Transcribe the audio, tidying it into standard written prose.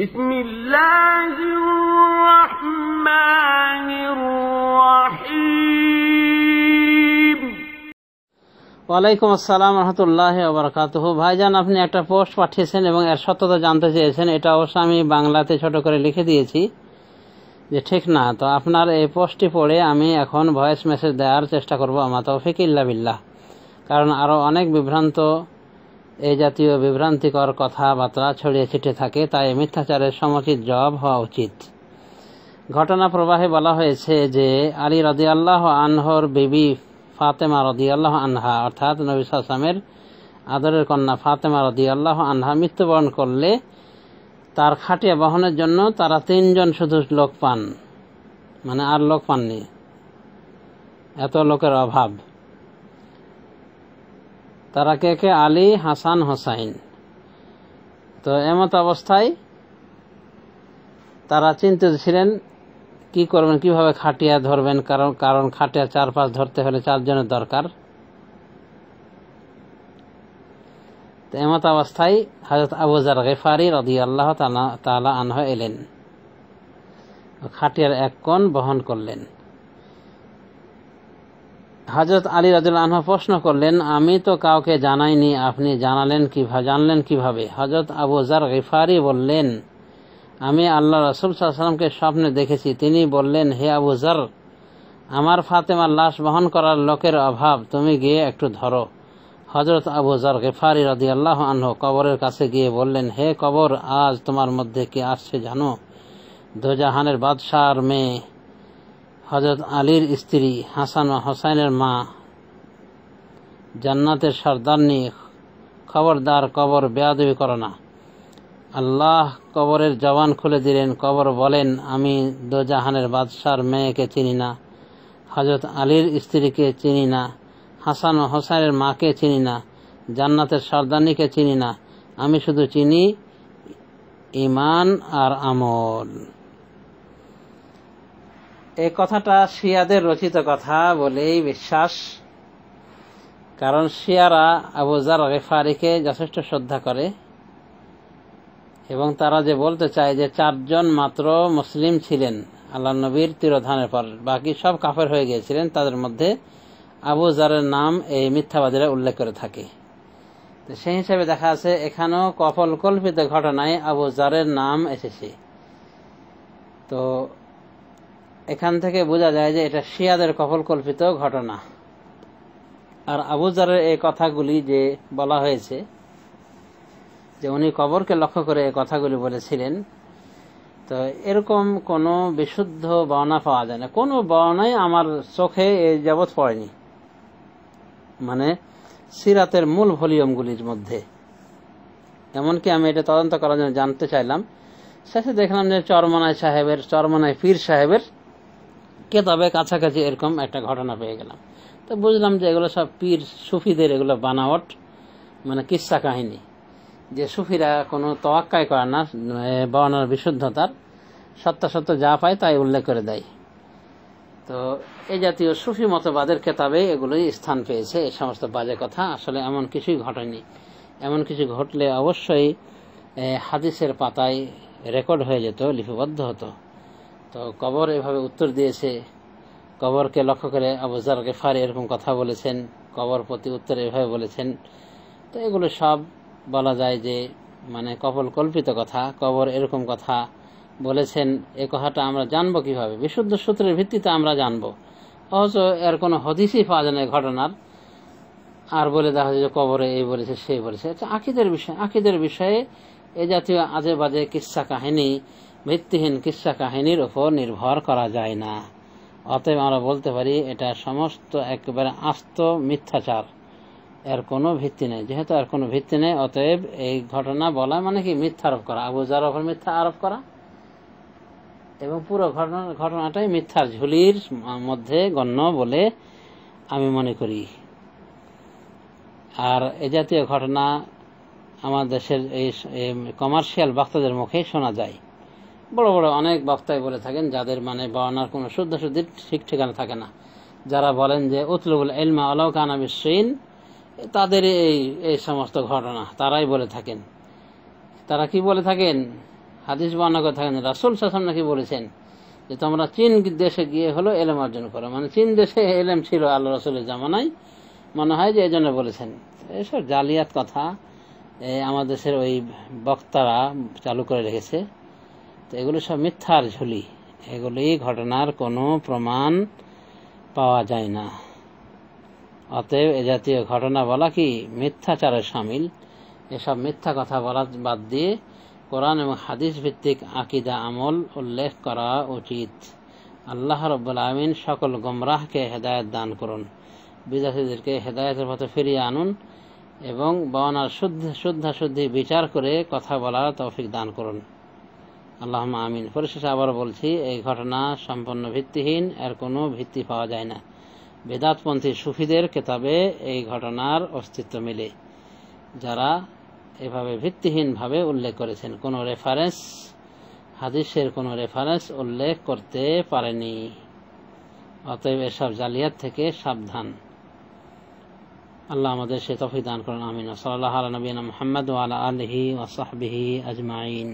বিসমিল্লাহির রহমানির রহিম। ওয়ালাইকুম আসসালাম রহমতুল্লাহি ওয়া বারাকাতুহু। ভাইজান, আপনি একটা পোস্ট পাঠিয়েছেন এবং এর সত্যতা জানতে চেয়েছেন। এটা অবশ্য আমি বাংলাতে ছোট করে লিখে দিয়েছি যে ঠিক না। তো আপনার এই পোস্টটি পড়ে আমি এখন ভয়েস মেসেজ দেওয়ার চেষ্টা করব, আমা তৌফিক ইল্লা বিল্লাহ। কারণ আরও অনেক এই জাতীয় বিভ্রান্তিকর কথাবার্তা ছড়িয়ে ছিটে থাকে, তাই মিথ্যাচারের সমুচিত জবাব হওয়া উচিত। ঘটনা প্রবাহে বলা হয়েছে যে আলী রাদিয়াল্লাহু আনহুর বিবি ফাতেমা রাদিয়াল্লাহু আনহা, অর্থাৎ নবী সাল্লাল্লাহু আলাইহি ওয়াসাল্লামের আদরের কন্যা ফাতেমা রাদিয়াল্লাহু আনহা মৃত্যুবরণ করলে তার খাটিয়া বহনের জন্য তারা 3 জন শুধু লোক পান, মানে আর লোক পাননি, এত লোকের অভাব। তারা কে কে? আলী, হাসান, হোসাইন। তো এমত অবস্থায় তারা চিন্তিত ছিলেন কি করবেন, কিভাবে খাটিয়া ধরবেন, কারণ খাটিয়া 4-5 ধরতে হলে 4 জনের দরকার। তো এমত অবস্থায় হযরত আবু যার গিফারি রাদিয়াল্লাহু তাআলা আনহু এলেন, খাটিয়ার এক কোণ বহন করলেন। হযরত আলী রাদিয়াল্লাহু আনহু প্রশ্ন করলেন, আমি তো কাউকে জানাইনি, আপনি জানলেন কিভাবে? হযরত আবু যার গিফারি বললেন, আমি আল্লাহ রাসূল সাল্লাল্লাহু আলাইহি ওয়াসাল্লামকে স্বপ্নে দেখেছি। তিনি বললেন, হে আবু যার, আমার ফাতেমার লাশ বহন করার লোকের অভাব, তুমি গিয়ে একটু ধরো। হযরত আবু যার গিফারি রাদিয়াল্লাহু আনহু কবরের কাছে গিয়ে বললেন, হে কবর, আজ তোমার মধ্যে কে আসছে জানো? দোজাহানের বাদশার মেয়ে হযরত আলীর স্ত্রী, হাসান ও হোসাইনের মা, জান্নাতের সর্দারনি। খবরদার, কবর বেয়াদবি করো না। আল্লাহ কবরের জবান খুলে দিলেন। কবর বলেন, আমি দোজাহানের বাদশার মেয়েকে চিনি না, হযরত আলীর স্ত্রীকে চিনি না, হাসান ও হোসাইনের মাকে চিনি না, জান্নাতের সর্দারনিকে চিনি না, আমি শুধু চিনি ঈমান আর আমল। এই কথাটা শিয়াদের রচিত কথা বলেই বিশ্বাস, কারণ শিয়ারা আবু যার গিফারিকে যথেষ্ট শ্রদ্ধা করে এবং তারা যে বলতে চায় যে 4 জন মাত্র মুসলিম ছিলেন আল্লাহ নবীর তিরোধানের পর, বাকি সব কাফের হয়ে গিয়েছিলেন। তাদের মধ্যে আবু যারের নাম এই মিথ্যাবাদীরা উল্লেখ করে থাকে। তো সেই হিসাবে দেখা আছে এখানেও কল্পিত ঘটনায় আবু যারের নাম এসেছে। তো এখান থেকে বোঝা যায় যে এটা শিয়াদের কল্পিত ঘটনা। আর আবু যারের এই কথাগুলি যে বলা হয়েছে যে উনি কবরকে লক্ষ্য করে এই কথাগুলি বলেছিলেন, তো এরকম কোনো বিশুদ্ধ বর্ণনা পাওয়া যায় না। কোনো বর্ণনাই আমার চোখে এই যাবৎ পড়েনি, মানে সিরাতের মূল ভলিউমগুলির মধ্যে। এমনকি আমি এটা তদন্ত করার জন্য জানতে চাইলাম, শেষে দেখলাম যে চরমনায় পীর সাহেবের কেতাবে কাছাকাছি এরকম একটা ঘটনা পেয়ে গেলাম। তো বুঝলাম যে এগুলো সব পীর সুফিদের এগুলো বানাওয়াট, মানে কিস্সা কাহিনী, যে সুফিরা কোনো তোয়াক্কাই করে না বর্ণনার বিশুদ্ধতার, সত্য যা পায় তাই উল্লেখ করে দেয়। তো এই জাতীয় সুফি মতবাদের কেতাবে এগুলোই স্থান পেয়েছে। এই সমস্ত বাজে কথা আসলে এমন কিছুই ঘটেনি। এমন কিছু ঘটলে অবশ্যই হাদিসের পাতায় রেকর্ড হয়ে যেত, লিপিবদ্ধ হতো। তো কবর এভাবে উত্তর দিয়েছে, কবরকে লক্ষ্য করে আবু যার গিফারি এরকম কথা বলেছেন, কবর প্রতি উত্তর এভাবে বলেছেন। তো এগুলো সব বলা যায় যে মানে কল্পিত কথা। কবর এরকম কথা বলেছেন, এ কথাটা আমরা জানবো কিভাবে? বিশুদ্ধ সূত্রের ভিত্তিতে আমরা জানবো। অথচ এর কোনো হদিসই পাওয়া যায় না ঘটনার, আর বলে দেখা যায় যে কবরে এই বলেছে সেই বলেছে। এটা আকিদের বিষয়ে এ জাতীয় আজে বাজে কিস্সা কাহিনী, ভিত্তিহীন কিস্সা কাহিনীর উপর নির্ভর করা যায় না। অতএব আমরা বলতে পারি এটা সমস্ত একেবারে আস্ত মিথ্যাচার, এর কোনো ভিত্তি নেই। যেহেতু এর কোনো ভিত্তি নেই, অতএব এই ঘটনা বলা মানে কি মিথ্যা আরোপ করা, আবু যার ওপর মিথ্যা আরোপ করা, এবং পুরো ঘটনাটাই মিথ্যার ঝুলির মধ্যে গণ্য বলে আমি মনে করি। আর এ জাতীয় ঘটনা আমার দেশের এই কমার্শিয়াল বক্তাদের মুখে শোনা যায়। বড় বড় অনেক বক্তাই বলে থাকেন, যাদের মানে বর্ণার কোনো শুদ্ধির ঠিক ঠিকানা থাকে না, যারা বলেন যে উতলুবুল ইলমা ওয়ালাউ কানা বিসসিন, তাদের এই সমস্ত ঘটনা তারাই বলে থাকেন। তারা কি বলে থাকেন? হাদিস বর্ণনা করে থাকেন রাসূল সাল্লাল্লাহু আলাইহি ওয়াসাল্লাম নাকি বলেছেন যে তোমরা চীন দেশে গিয়ে হলো এলেম অর্জন করো, মানে চীন দেশে এলেম ছিল আল্লাহ রাসূলের জামানায়, মনে হয় যে এই জন্য বলেছেন। এসব জালিয়াত কথা আমাদের দেশের ওই বক্তারা চালু করে রেখেছে। তো এগুলো সব মিথ্যার ঝুলি, এগুলি ঘটনার কোনো প্রমাণ পাওয়া যায় না। অতএব এ জাতীয় ঘটনা বলা কি মিথ্যাচারের শামিল। এসব মিথ্যা কথা বলা বাদ দিয়ে কোরআন এবং হাদিস ভিত্তিক আকীদা আমল উল্লেখ করা উচিত। আল্লাহ রাব্বুল আলামিন সকল গোমরাহকে হেদায়েত দান করুন, বিদাতীদেরকে হেদায়েতের পথে ফিরিয়ে আনুন এবং বর্ণার শুদ্ধাশুদ্ধি বিচার করে কথা বলার তৌফিক দান করুন। আল্লাহুম্মা আমিন। পরিশেষে আবার বলছি, এই ঘটনা সম্পূর্ণ ভিত্তিহীন, এর কোনো ভিত্তি পাওয়া যায় না। বেদাতপন্থী সুফিদের কেতাবে এই ঘটনার অস্তিত্ব মিলে, যারা এভাবে ভিত্তিহীনভাবে উল্লেখ করেছেন, কোনো রেফারেন্স, হাদিসের কোনো রেফারেন্স উল্লেখ করতে পারেনি। অতএব এসব জালিয়াত থেকে সাবধান। আল্লাহ আমাদের সে তৌফিক দান করুন। আমিন। সাল্লাল্লাহু আলা নবিয়িনা মুহাম্মদ ওয়া আলা আলিহি ওয়া সাহবিহি আজমাইন।